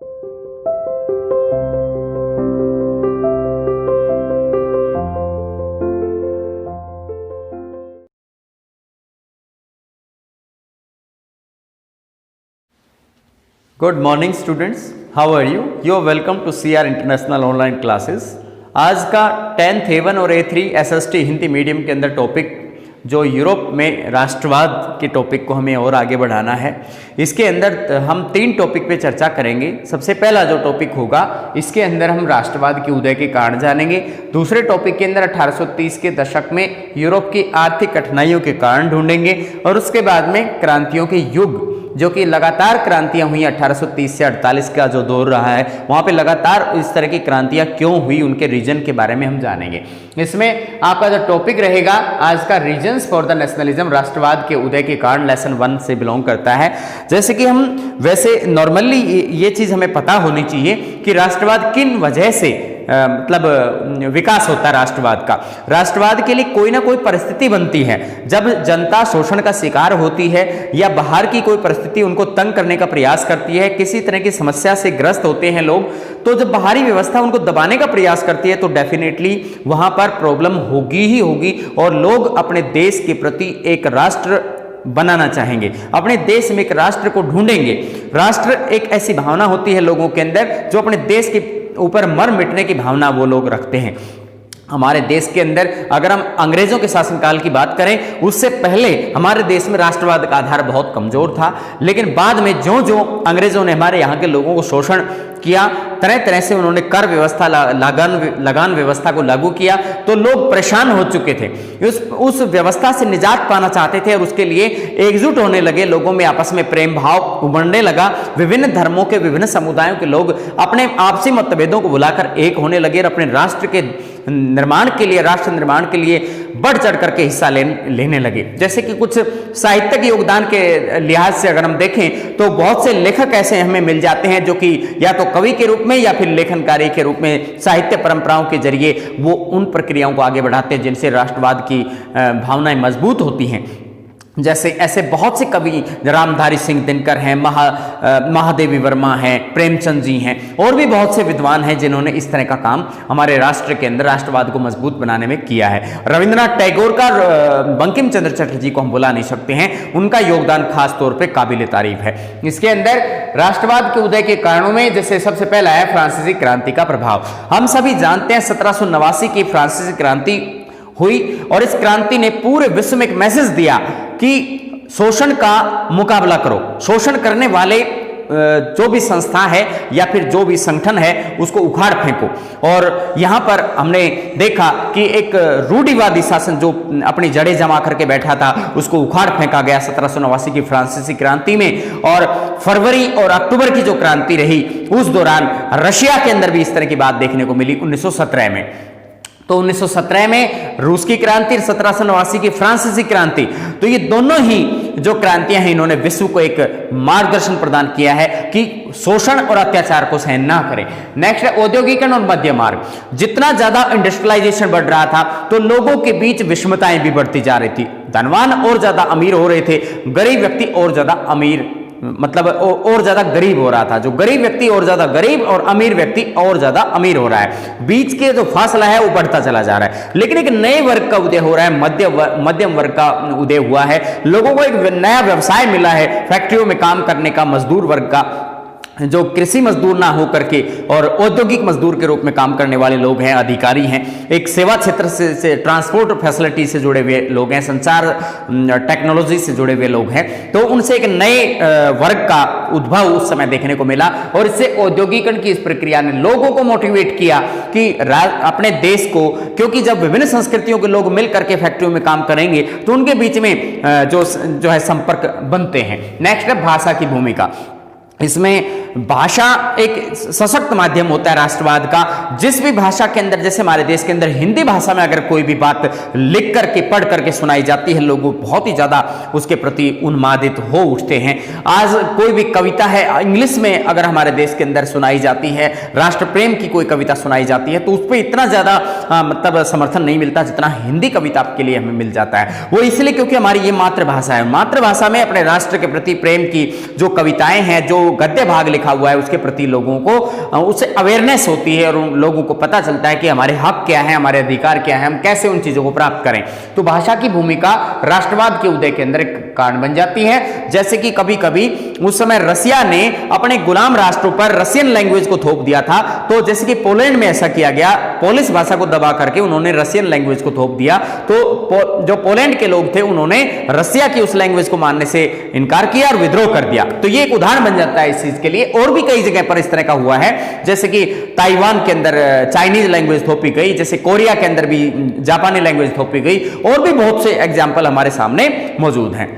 Good morning students, how are you? You are welcome to CR international online classes. आज का 10th A1 और A3 SST Hindi medium के अंदर topic जो Europe में राष्ट्रवाद के टॉपिक को हमें और आगे बढ़ाना है। इसके अंदर हम 3 टॉपिक पे चर्चा करेंगे। सबसे पहला जो टॉपिक होगा, इसके अंदर हम राष्ट्रवाद के उदय के कारण जानेंगे। दूसरे टॉपिक के अंदर 1830 के दशक में यूरोप की आर्थिक कठिनाइयों के कारण ढूंढेंगे और उसके बाद में क्रांतियों के युग, जो कि लगातार क्रांतियां हुई 1830 से 48 का जो दौर रहा है, वहाँ पे लगातार इस तरह की क्रांतियां क्यों हुई, उनके रीजन के बारे में हम जानेंगे। इसमें आपका जो टॉपिक रहेगा आज का, रीजन्स फॉर द नेशनलिज्म, राष्ट्रवाद के उदय के कारण, लेसन 1 से बिलोंग करता है। जैसे कि हम वैसे नॉर्मली ये चीज़ हमें पता होनी चाहिए कि राष्ट्रवाद किन वजह से मतलब विकास होता है राष्ट्रवाद का। राष्ट्रवाद के लिए कोई ना कोई परिस्थिति बनती है। जब जनता शोषण का शिकार होती है या बाहर की कोई परिस्थिति उनको तंग करने का प्रयास करती है, किसी तरह की समस्या से ग्रस्त होते हैं लोग, तो जब बाहरी व्यवस्था उनको दबाने का प्रयास करती है तो डेफिनेटली वहां पर प्रॉब्लम होगी ही होगी और लोग अपने देश के प्रति एक राष्ट्र बनाना चाहेंगे, अपने देश में एक राष्ट्र को ढूंढेंगे। राष्ट्र एक ऐसी भावना होती है लोगों के अंदर जो अपने देश के ऊपर मर मिटने की भावना वो लोग रखते हैं। हमारे देश के अंदर अगर हम अंग्रेजों के शासनकाल की बात करें, उससे पहले हमारे देश में राष्ट्रवाद का आधार बहुत कमजोर था, लेकिन बाद में जो जो अंग्रेजों ने हमारे यहाँ के लोगों को शोषण किया, तरह तरह से उन्होंने कर व्यवस्था, लगान व्यवस्था को लागू किया, तो लोग परेशान हो चुके थे। उस व्यवस्था से निजात पाना चाहते थे और उसके लिए एकजुट होने लगे। लोगों में आपस में प्रेम भाव उमड़ने लगा। विभिन्न धर्मों के, विभिन्न समुदायों के लोग अपने आपसी मतभेदों को भुलाकर एक होने लगे और अपने राष्ट्र के निर्माण के लिए, राष्ट्र निर्माण के लिए बढ़ चढ़ करके हिस्सा लेने लगे। जैसे कि कुछ साहित्यिक योगदान के लिहाज से अगर हम देखें तो बहुत से लेखक ऐसे हमें मिल जाते हैं जो कि या तो कवि के रूप में या फिर लेखन कार्य के रूप में साहित्य परंपराओं के जरिए वो उन प्रक्रियाओं को आगे बढ़ाते हैं जिनसे राष्ट्रवाद की भावनाएं मजबूत होती हैं। जैसे ऐसे बहुत से कवि, रामधारी सिंह दिनकर हैं, महादेवी वर्मा हैं, प्रेमचंद जी हैं, और भी बहुत से विद्वान हैं जिन्होंने इस तरह का काम हमारे राष्ट्र के अंदर राष्ट्रवाद को मजबूत बनाने में किया है। रविंद्रनाथ टैगोर का, बंकिम चंद्र चटर्जी को हम भुला नहीं सकते हैं, उनका योगदान खास तौर पे काबिल तारीफ है। इसके अंदर राष्ट्रवाद के उदय के कारणों में जैसे सबसे पहला है फ्रांसीसी क्रांति का प्रभाव। हम सभी जानते हैं 1789 की फ्रांसीसी क्रांति हुई और इस क्रांति ने पूरे विश्व में एक मैसेज दिया कि शोषण का मुकाबला करो, शोषण करने वाले जो भी संस्था है या फिर जो भी संगठन है उसको उखाड़ फेंको। और यहाँ पर हमने देखा कि एक रूढ़िवादी शासन जो अपनी जड़ें जमा करके बैठा था उसको उखाड़ फेंका गया 1789 की फ्रांसीसी क्रांति में। और फरवरी और अक्टूबर की जो क्रांति रही उस दौरान रशिया के अंदर भी इस तरह की बात देखने को मिली 1917 में। तो 1917 में रूस की क्रांति, 1789 की फ्रांसीसी क्रांति, तो ये दोनों ही जो क्रांतियां हैं इन्होंने विश्व को एक मार्गदर्शन प्रदान किया है कि शोषण और अत्याचार को सहन ना करें। नेक्स्ट है औद्योगिकरण और मध्य मार्ग। जितना ज्यादा इंडस्ट्रियलाइजेशन बढ़ रहा था तो लोगों के बीच विषमताएं भी बढ़ती जा रही थी। धनवान और ज्यादा अमीर हो रहे थे, गरीब व्यक्ति और ज्यादा अमीर, मतलब और ज्यादा गरीब हो रहा था। जो गरीब व्यक्ति और ज्यादा गरीब और अमीर व्यक्ति और ज्यादा अमीर हो रहा है। बीच के जो फासला है वो बढ़ता चला जा रहा है। लेकिन एक नए वर्ग का उदय हो रहा है, मध्यम वर्ग का उदय हुआ है। लोगों को एक नया व्यवसाय मिला है, फैक्ट्रियों में काम करने का, मजदूर वर्ग का, जो कृषि मजदूर ना हो करके और औद्योगिक मजदूर के रूप में काम करने वाले लोग हैं, अधिकारी हैं। एक सेवा क्षेत्र से ट्रांसपोर्ट फैसिलिटी से जुड़े हुए लोग हैं, संचार टेक्नोलॉजी से जुड़े हुए लोग हैं। तो उनसे एक नए वर्ग का उद्भव उस समय देखने को मिला और इससे औद्योगिकरण की इस प्रक्रिया ने लोगों को मोटिवेट किया कि अपने देश को, क्योंकि जब विभिन्न संस्कृतियों के लोग मिल करके फैक्ट्रियों में काम करेंगे तो उनके बीच में जो है संपर्क बनते हैं। नेक्स्ट है भाषा की भूमिका। इसमें भाषा एक सशक्त माध्यम होता है राष्ट्रवाद का। जिस भी भाषा के अंदर, जैसे हमारे देश के अंदर हिंदी भाषा में अगर कोई भी बात लिख करके पढ़ करके सुनाई जाती है, लोग बहुत ही ज्यादा उसके प्रति उन्मादित हो उठते हैं। आज कोई भी कविता है इंग्लिश में अगर हमारे देश के अंदर सुनाई जाती है, राष्ट्र प्रेम की कोई कविता सुनाई जाती है, तो उस पर इतना ज्यादा मतलब समर्थन नहीं मिलता जितना हिंदी कविता के लिए हमें मिल जाता है। वो इसलिए क्योंकि हमारी ये मातृभाषा है। मातृभाषा में अपने राष्ट्र के प्रति प्रेम की जो कविताएं हैं, जो गद्य भाग लिखा लिखा हुआ है उसके प्रति लोगों को उससे अवेयरनेस होती है और उन लोगों को पता चलता है कि हमारे हक क्या है, हमारे अधिकार क्या है, हम कैसे उन चीजों को प्राप्त करें। तो भाषा की भूमिका राष्ट्रवाद के उदय के अंदर एक कारण बन जाती है। जैसे कि कभी कभी उस समय रसिया ने अपने गुलाम राष्ट्रों पर रशियन लैंग्वेज को थोप दिया था, तो जैसे कि पोलैंड में ऐसा किया गया, पोलिश भाषा को दबा करके उन्होंने रशियन लैंग्वेज को थोप दिया, तो जो पोलैंड के लोग थे उन्होंने रसिया की उस लैंग्वेज को मानने से इनकार किया और विद्रोह कर दिया। तो ये एक उदाहरण बन जाता है इस चीज के लिए। और भी कई जगह पर इस तरह का हुआ है, जैसे कि ताइवान के अंदर चाइनीज लैंग्वेज थोपी गई, जैसे कोरिया के अंदर भी जापानी लैंग्वेज थोपी गई, और भी बहुत से एग्जाम्पल हमारे सामने मौजूद हैं।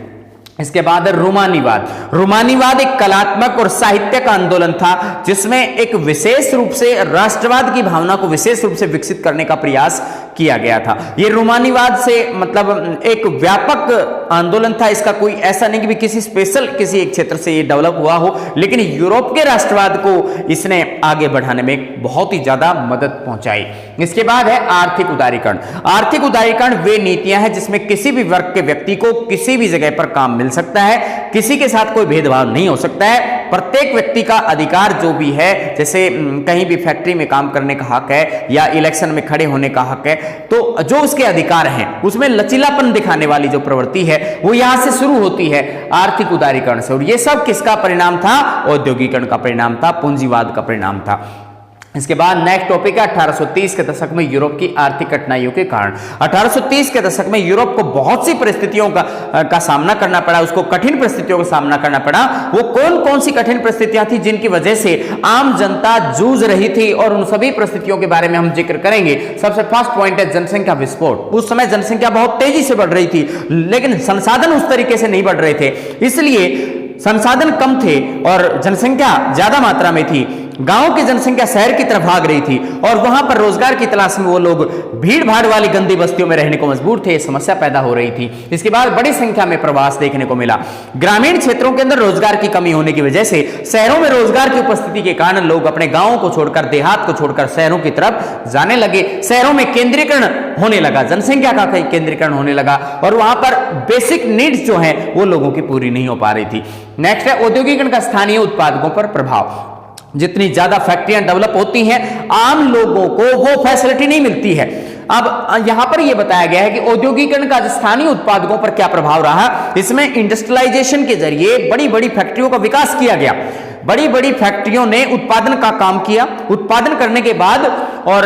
इसके बाद रोमानीवाद। रोमानीवाद एक कलात्मक और साहित्यिक आंदोलन था जिसमें एक विशेष रूप से राष्ट्रवाद की भावना को विशेष रूप से विकसित करने का प्रयास किया गया था। ये रोमानीवाद से मतलब एक व्यापक आंदोलन था, इसका कोई ऐसा नहीं कि भी किसी स्पेशल किसी एक क्षेत्र से ये डेवलप हुआ हो, लेकिन यूरोप के राष्ट्रवाद को इसने आगे बढ़ाने में बहुत ही ज्यादा मदद पहुंचाई। इसके बाद है आर्थिक उदारीकरण। आर्थिक उदारीकरण वे नीतियां हैं जिसमें किसी भी वर्ग के व्यक्ति को किसी भी जगह पर काम मिल सकता है, किसी के साथ कोई भेदभाव नहीं हो सकता है, प्रत्येक व्यक्ति का अधिकार जो भी है, जैसे कहीं भी फैक्ट्री में काम करने का हक है या इलेक्शन में खड़े होने का हक है, तो जो उसके अधिकार हैं उसमें लचीलापन दिखाने वाली जो प्रवृत्ति है वो यहां से शुरू होती है आर्थिक उदारीकरण से। और ये सब किसका परिणाम था? औद्योगिकरण का परिणाम था, पूंजीवाद का परिणाम था। इसके बाद नेक्स्ट टॉपिक है 1830 के दशक में यूरोप की आर्थिक कठिनाइयों के कारण। 1830 के दशक में यूरोप को बहुत सी परिस्थितियों का सामना करना पड़ा, उसको कठिन परिस्थितियों का सामना करना पड़ा। वो कौन कौन सी कठिन परिस्थितियां थी जिनकी वजह से आम जनता जूझ रही थी, और उन सभी परिस्थितियों के बारे में हम जिक्र करेंगे। सबसे फर्स्ट पॉइंट है जनसंख्या विस्फोट। उस समय जनसंख्या बहुत तेजी से बढ़ रही थी, लेकिन संसाधन उस तरीके से नहीं बढ़ रहे थे, इसलिए संसाधन कम थे और जनसंख्या ज्यादा मात्रा में थी। गांव की जनसंख्या शहर की तरफ भाग रही थी और वहां पर रोजगार की तलाश में वो लोग भीड़ भाड़ वाली गंदी बस्तियों में रहने को मजबूर थे। समस्या पैदा हो रही थी। इसके बाद बड़ी संख्या में प्रवास देखने को मिला। ग्रामीण क्षेत्रों के अंदर रोजगार की कमी होने की वजह से शहरों में रोजगार की उपस्थिति के कारण लोग अपने गांवों को छोड़कर, देहात को छोड़कर शहरों की तरफ जाने लगे। शहरों में केंद्रीकरण होने लगा, जनसंख्या का केंद्रीकरण होने लगा और वहां पर बेसिक नीड्स जो है वो लोगों की पूरी नहीं हो पा रही थी। नेक्स्ट है औद्योगिकरण का स्थानीय उत्पादकों पर प्रभाव। जितनी ज्यादा फैक्ट्रियां डेवलप होती हैं, आम लोगों को वो फैसिलिटी नहीं मिलती है। अब यहां पर यह बताया गया है कि औद्योगिकरण का स्थानीय उत्पादकों पर क्या प्रभाव रहा। इसमें इंडस्ट्रियलाइजेशन के जरिए बड़ी बड़ी फैक्ट्रियों का विकास किया गया। बड़ी बड़ी फैक्ट्रियों ने उत्पादन का काम किया। उत्पादन करने के बाद और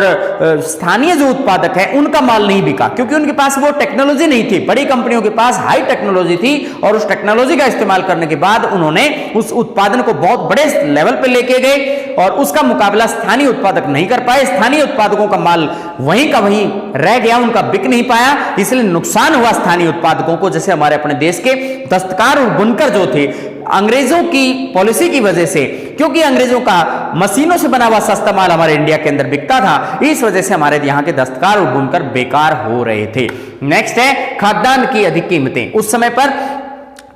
स्थानीय जो उत्पादक है उनका माल नहीं बिका, क्योंकि उनके पास वो टेक्नोलॉजी नहीं थी। बड़ी कंपनियों के पास हाई टेक्नोलॉजी थी और उस टेक्नोलॉजी का इस्तेमाल करने के बाद उन्होंने उस उत्पादन को बहुत बड़े लेवल पे लेके गए और उसका मुकाबला स्थानीय उत्पादक नहीं कर पाए। स्थानीय उत्पादकों का माल वहीं का वहीं रह गया, उनका बिक नहीं पाया, इसलिए नुकसान हुआ स्थानीय उत्पादकों को। जैसे हमारे अपने देश के दस्तकार और बुनकर जो थे, अंग्रेजों की पॉलिसी की वजह से, क्योंकि अंग्रेजों का मशीनों से बना हुआ सस्ता माल हमारे इंडिया के अंदर बिकता था, इस वजह से हमारे यहाँ के दस्तकार और बुनकर बेकार हो रहे थे। नेक्स्ट है खाद्यान्न की अधिक कीमतें। उस समय पर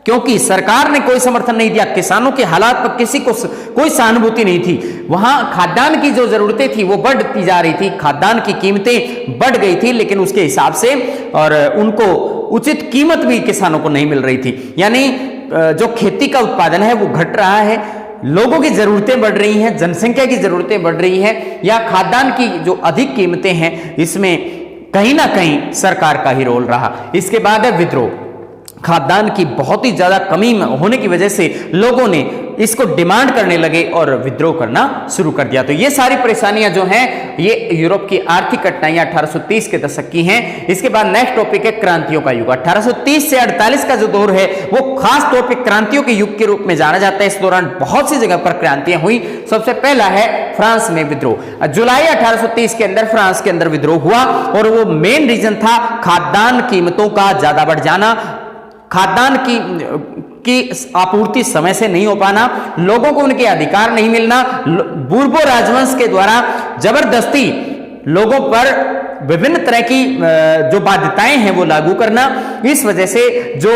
क्योंकि सरकार ने कोई समर्थन नहीं दिया, किसानों के हालात पर किसी को कोई सहानुभूति नहीं थी, वहां खाद्यान्न की जो जरूरतें थी वो बढ़ती जा रही थी, खाद्यान्न की कीमतें बढ़ गई थी, लेकिन उसके हिसाब से और उनको उचित कीमत भी किसानों को नहीं मिल रही थी। यानी जो खेती का उत्पादन है वो घट रहा है, लोगों की जरूरतें बढ़ रही हैं, जनसंख्या की जरूरतें बढ़ रही हैं, या खाद्यान्न की जो अधिक कीमतें हैं इसमें कहीं ना कहीं सरकार का ही रोल रहा। इसके बाद है विद्रोह। खाद्यान्न की बहुत ही ज्यादा कमी होने की वजह से लोगों ने इसको डिमांड करने लगे और विद्रोह करना शुरू कर दिया। तो ये सारी परेशानियां जो हैं ये यूरोप की आर्थिक कठिनाइयां 1830 के दशक की हैं। इसके बाद नेक्स्ट टॉपिक है क्रांतियों का युग। 1830 से 48 का जो दौर है वो खास तौर पे क्रांतियों के युग के रूप में जाना जाता है। इस दौरान बहुत सी जगह पर क्रांतियां हुई। सबसे पहला है फ्रांस में विद्रोह। जुलाई 1830 के अंदर फ्रांस के अंदर विद्रोह हुआ और वो मेन रीजन था खाद्यान्न कीमतों का ज्यादा बढ़ जाना, खाद्यान्न की आपूर्ति समय से नहीं हो पाना, लोगों को उनके अधिकार नहीं मिलना, बूर्बो राजवंश के द्वारा जबरदस्ती लोगों पर विभिन्न तरह की जो बाध्यताएं हैं वो लागू करना। इस वजह से जो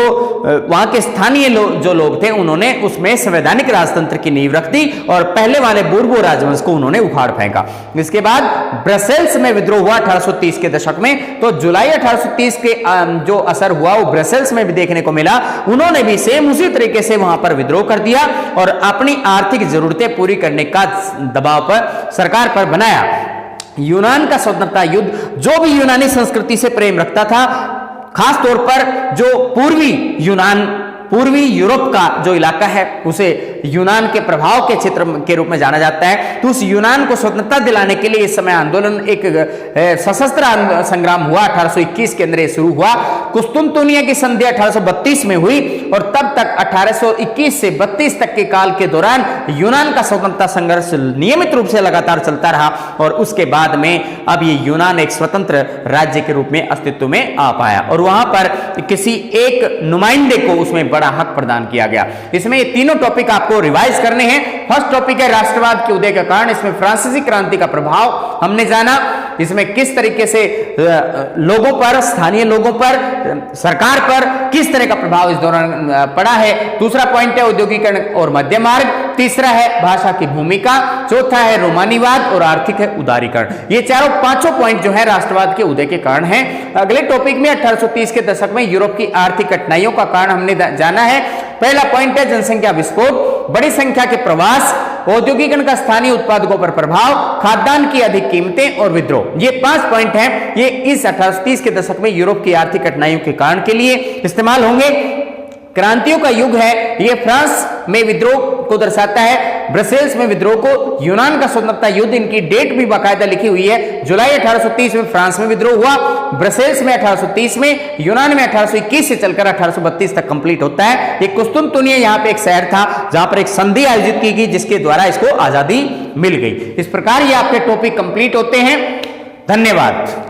वहां के स्थानीय जो लोग थे उन्होंने उसमें संवैधानिक राजतंत्र की नींव रख दी और पहले वाले बूर्बो राजवंश को उन्होंने उखाड़ फेंका। इसके बाद ब्रसेल्स में विद्रोह हुआ 1830 के दशक में। तो जुलाई 1830 के जो असर हुआ वो ब्रसेल्स में भी देखने को मिला। उन्होंने भी सेम उसी तरीके से वहां पर विद्रोह कर दिया और अपनी आर्थिक जरूरतें पूरी करने का दबाव पर सरकार पर बनाया। यूनान का स्वतंत्रता युद्ध, जो भी यूनानी संस्कृति से प्रेम रखता था, खास तौर पर जो पूर्वी यूरोप का जो इलाका है उसे यूनान के प्रभाव के क्षेत्र के रूप में जाना जाता है, तो उस यूनान को स्वतंत्रता दिलाने के लिए इस समय आंदोलन एक सशस्त्र संग्राम हुआ। 1821 के अंदर ये शुरू हुआ। कुस्तुनतुनिया की संधि 1832 में हुई और तब तक 1821 से 32 तक के काल के दौरान यूनान का स्वतंत्रता संघर्ष नियमित रूप से लगातार चलता रहा और उसके बाद में अब ये यूनान एक स्वतंत्र राज्य के रूप में अस्तित्व में आ पाया और वहां पर किसी एक नुमाइंदे को उसमें बड़ा हक प्रदान किया गया। इसमें ये तीनों टॉपिक आपको रिवाइज करने हैं। फर्स्ट टॉपिक है राष्ट्रवाद के उदय का कारण। इसमें फ्रांसीसी क्रांति का प्रभाव हमने जाना, इसमें किस तरीके से लोगों पर, स्थानीय लोगों पर, सरकार पर किस तरह का प्रभाव इस दौरान पड़ा है। दूसरा पॉइंट है औद्योगिकरण और मध्य मार्ग। तीसरा है भाषा की भूमिका। चौथा है रोमानीवाद और आर्थिक है उदारीकरण। ये पांचों पॉइंट जो है राष्ट्रवाद के उदय के कारण हैं। अगले टॉपिक में 1830 के दशक में यूरोप की आर्थिक कठिनाइयों का कारण हमने जाना है। पहला पॉइंट है जनसंख्या विस्फोट, बड़ी संख्या के प्रवास, औद्योगिकरण का स्थानीय उत्पादकों पर प्रभाव, खाद्यान्न की अधिक कीमतें और विद्रोह। ये 5 पॉइंट हैं। ये इस 1830 के दशक में यूरोप की आर्थिक कठिनाइयों के कारण के लिए इस्तेमाल होंगे। क्रांतियों का युग है, ये फ्रांस में विद्रोह को दर्शाता है, ब्रसेल्स में विद्रोह को, यूनान का स्वतंत्रता युद्ध, इनकी डेट भी बाकायदा लिखी हुई है। जुलाई 1830 में फ्रांस में विद्रोह हुआ, ब्रसेल्स में 1830 में, यूनान में 1821 से चलकर 1832 तक कंप्लीट होता है। ये कुस्तुनतुनिया यहाँ पे एक शहर था जहां पर एक संधि आयोजित की गई जिसके द्वारा इसको आजादी मिल गई। इस प्रकार ये आपके टॉपिक कंप्लीट होते हैं। धन्यवाद।